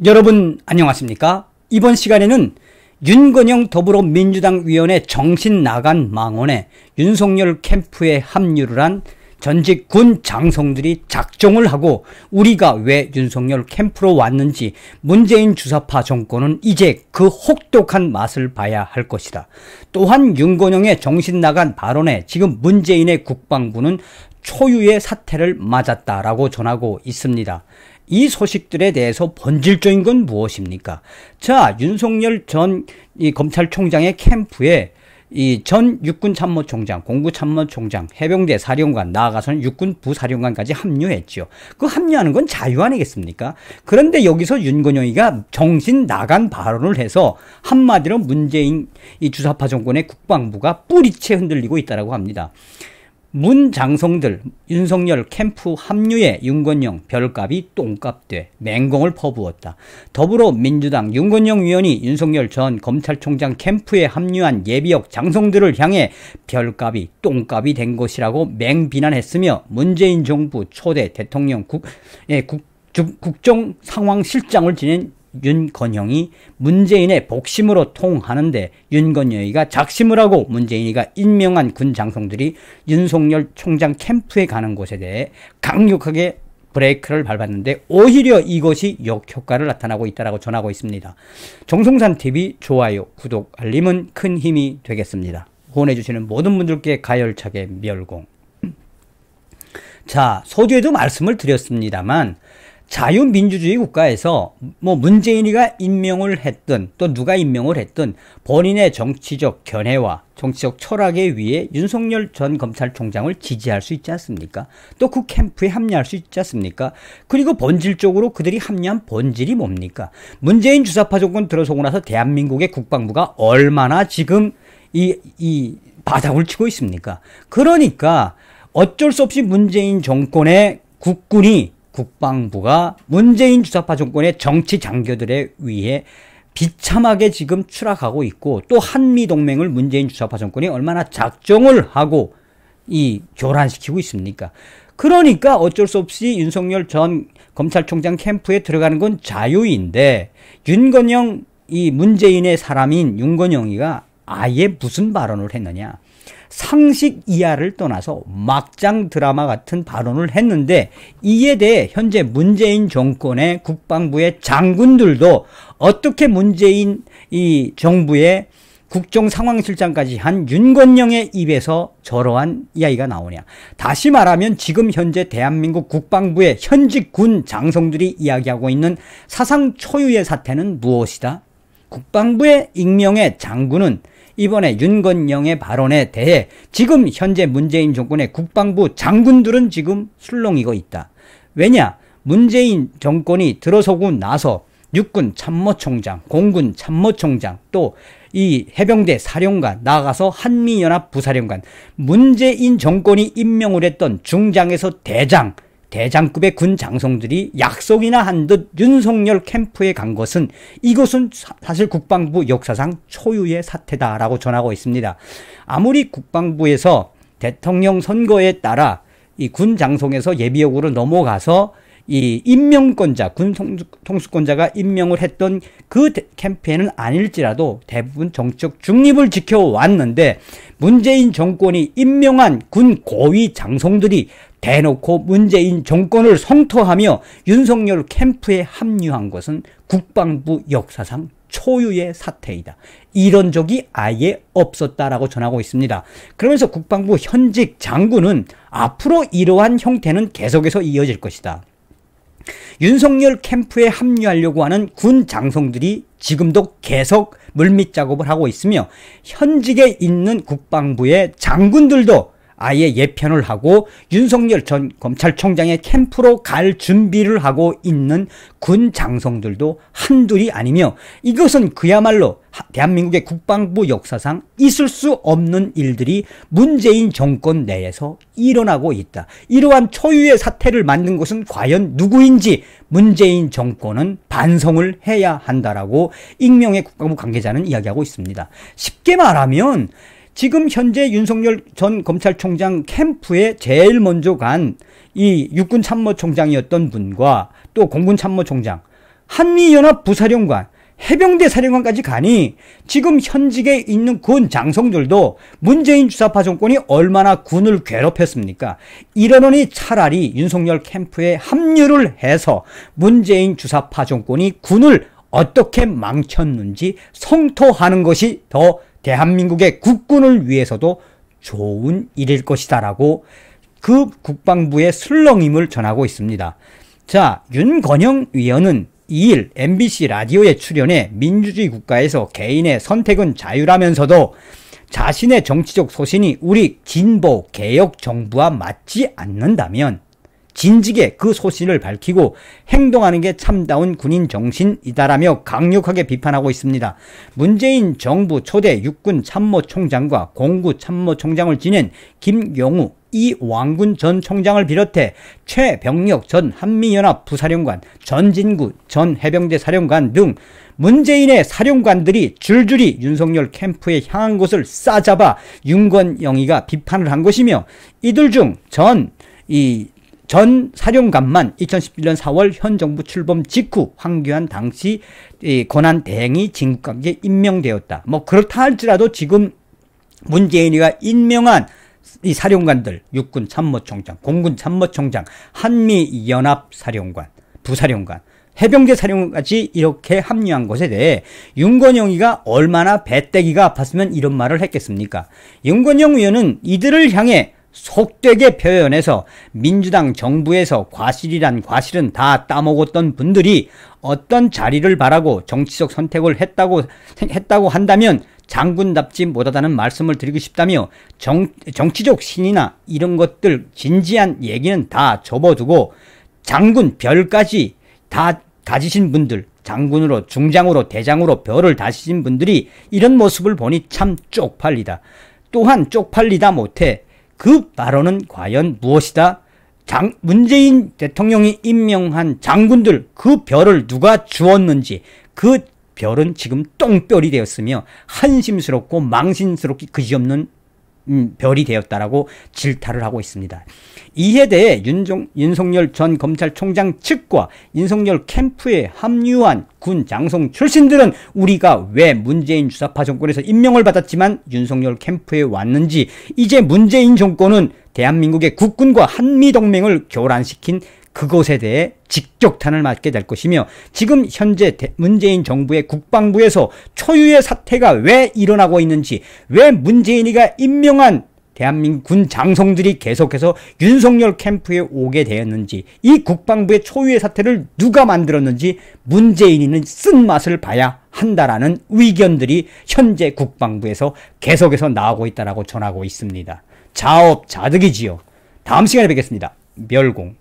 여러분 안녕하십니까? 이번 시간에는 윤건영 더불어민주당 위원회 정신 나간 망언에 윤석열 캠프에 합류를 한 전직 군 장성들이 작정을 하고 우리가 왜 윤석열 캠프로 왔는지 문재인 주사파 정권은 이제 그 혹독한 맛을 봐야 할 것이다. 또한 윤건영의 정신 나간 발언에 지금 문재인의 국방부는 초유의 사태를 맞았다라고 전하고 있습니다. 이 소식들에 대해서 본질적인 건 무엇입니까? 자, 윤석열 전 검찰총장의 캠프에 이 전 육군참모총장, 공구참모총장, 해병대 사령관, 나아가서는 육군 부사령관까지 합류했죠. 그 합류하는 건 자유 아니겠습니까? 그런데 여기서 윤건영이가 정신 나간 발언을 해서 한마디로 문재인 이 주사파 정권의 국방부가 뿌리채 흔들리고 있다고 합니다. 문 장성들 윤석열 캠프 합류에 윤건영 별값이 똥값 돼 맹공을 퍼부었다. 더불어민주당 윤건영 위원이 윤석열 전 검찰총장 캠프에 합류한 예비역 장성들을 향해 별값이 똥값이 된 것이라고 맹비난했으며 문재인 정부 초대 대통령 국정상황실장을 지낸 윤건영이 문재인의 복심으로 통하는데 윤건영이가 작심을 하고 문재인이가 임명한 군 장성들이 윤석열 총장 캠프에 가는 것에 대해 강력하게 브레이크를 밟았는데 오히려 이것이 역효과를 나타나고 있다고 전하고 있습니다. 정성산TV 좋아요, 구독, 알림은 큰 힘이 되겠습니다. 후원해주시는 모든 분들께 가열차게 멸공. 자, 서두에도 말씀을 드렸습니다만 자유민주주의 국가에서 문재인이가 임명을 했든 또 누가 임명을 했든 본인의 정치적 견해와 정치적 철학에 의해 윤석열 전 검찰총장을 지지할 수 있지 않습니까? 또 그 캠프에 합류할 수 있지 않습니까? 그리고 본질적으로 그들이 합류한 본질이 뭡니까? 문재인 주사파 정권 들어서고 나서 대한민국의 국방부가 얼마나 지금 이 바닥을 치고 있습니까? 그러니까 어쩔 수 없이 문재인 정권의 국방부가 문재인 주사파 정권의 정치 장교들에 의해 비참하게 지금 추락하고 있고 또 한미동맹을 문재인 주사파 정권이 얼마나 작정을 하고 교란시키고 있습니까? 그러니까 어쩔 수 없이 윤석열 전 검찰총장 캠프에 들어가는 건 자유인데 윤건영 문재인의 사람인 윤건영이가 아예 무슨 발언을 했느냐? 상식 이하를 떠나서 막장 드라마 같은 발언을 했는데 이에 대해 현재 문재인 정권의 국방부의 장군들도 어떻게 문재인 정부의 국정상황실장까지 한 윤건영의 입에서 저러한 이야기가 나오냐. 다시 말하면 지금 현재 대한민국 국방부의 현직 군 장성들이 이야기하고 있는 사상 초유의 사태는 무엇이다? 국방부의 익명의 장군은 이번에 윤건영의 발언에 대해 지금 현재 문재인 정권의 국방부 장군들은 지금 술렁이고 있다. 왜냐? 문재인 정권이 들어서고 나서 육군 참모총장, 공군 참모총장, 또 이 해병대 사령관, 나아가서 한미연합 부사령관, 문재인 정권이 임명을 했던 중장에서 대장급의 군 장성들이 약속이나 한 듯 윤석열 캠프에 간 것은 이것은 사실 국방부 역사상 초유의 사태다라고 전하고 있습니다. 아무리 국방부에서 대통령 선거에 따라 이 군 장성에서 예비역으로 넘어가서 이 임명권자, 군 통수권자가 임명을 했던 그 캠프에는 아닐지라도 대부분 정치적 중립을 지켜왔는데 문재인 정권이 임명한 군 고위 장성들이 대놓고 문재인 정권을 성토하며 윤석열 캠프에 합류한 것은 국방부 역사상 초유의 사태이다. 이런 적이 아예 없었다라고 전하고 있습니다. 그러면서 국방부 현직 장군은 앞으로 이러한 형태는 계속해서 이어질 것이다. 윤석열 캠프에 합류하려고 하는 군 장성들이 지금도 계속 물밑 작업을 하고 있으며 현직에 있는 국방부의 장군들도 아예 예편을 하고 윤석열 전 검찰총장의 캠프로 갈 준비를 하고 있는 군 장성들도 한둘이 아니며 이것은 그야말로 대한민국의 국방부 역사상 있을 수 없는 일들이 문재인 정권 내에서 일어나고 있다. 이러한 초유의 사태를 만든 것은 과연 누구인지 문재인 정권은 반성을 해야 한다라고 익명의 국방부 관계자는 이야기하고 있습니다. 쉽게 말하면 지금 현재 윤석열 전 검찰총장 캠프에 제일 먼저 간 이 육군 참모총장이었던 분과 또 공군 참모총장 한미연합 부사령관, 해병대 사령관까지 가니 지금 현직에 있는 군 장성들도 문재인 주사파 정권이 얼마나 군을 괴롭혔습니까? 이러느니 차라리 윤석열 캠프에 합류를 해서 문재인 주사파 정권이 군을 어떻게 망쳤는지 성토하는 것이 더 대한민국의 국군을 위해서도 좋은 일일 것이다라고 그 국방부의 슬렁임을 전하고 있습니다. 자, 윤건영 위원은 2일 MBC 라디오에 출연해 민주주의 국가에서 개인의 선택은 자유라면서도 자신의 정치적 소신이 우리 진보 개혁 정부와 맞지 않는다면 진즉에 그 소신을 밝히고 행동하는 게 참다운 군인 정신이다라며 강력하게 비판하고 있습니다. 문재인 정부 초대 육군 참모총장과 공구 참모총장을 지낸 김용우, 이왕군 전 총장을 비롯해 최병력 전 한미연합 부사령관, 전진구 전 해병대 사령관 등 문재인의 사령관들이 줄줄이 윤석열 캠프에 향한 것을 싸잡아 윤건영이가 비판을 한 것이며, 이들 중 전 사령관만 2011년 4월 현 정부 출범 직후 황교안 당시 권한 대행이 진급관계에 임명되었다. 뭐 그렇다 할지라도 지금 문재인이가 임명한 이 사령관들, 육군 참모총장, 공군 참모총장, 한미연합 사령관, 부사령관, 해병대 사령관까지 이렇게 합류한 것에 대해 윤건영이가 얼마나 배때기가 아팠으면 이런 말을 했겠습니까? 윤건영 의원은 이들을 향해 속되게 표현해서 민주당 정부에서 과실이란 과실은 다 따먹었던 분들이 어떤 자리를 바라고 정치적 선택을 했다고 한다면 장군답지 못하다는 말씀을 드리고 싶다며, 정치적 신이나 이런 것들 진지한 얘기는 다 접어두고 장군 별까지 다 가지신 분들, 장군으로 중장으로 대장으로 별을 다지신 분들이 이런 모습을 보니 참 쪽팔리다. 또한 쪽팔리다 못해 그 발언은 과연 무엇이다? 문재인 대통령이 임명한 장군들 그 별을 누가 주었는지, 그 별은 지금 똥별이 되었으며 한심스럽고 망신스럽기 그지없는 별이 되었다라고 질타를 하고 있습니다. 이에 대해 윤석열 전 검찰총장 측과 윤석열 캠프에 합류한 군 장성 출신들은 우리가 왜 문재인 주사파 정권에서 임명을 받았지만 윤석열 캠프에 왔는지, 이제 문재인 정권은 대한민국의 국군과 한미동맹을 교란시킨 그것에 대해 직격탄을 맞게 될 것이며, 지금 현재 문재인 정부의 국방부에서 초유의 사태가 왜 일어나고 있는지, 왜 문재인이가 임명한 대한민국 군 장성들이 계속해서 윤석열 캠프에 오게 되었는지, 이 국방부의 초유의 사태를 누가 만들었는지 문재인이는 쓴맛을 봐야 한다라는 의견들이 현재 국방부에서 계속해서 나오고 있다라고 전하고 있습니다. 자업자득이지요. 다음 시간에 뵙겠습니다. 멸공.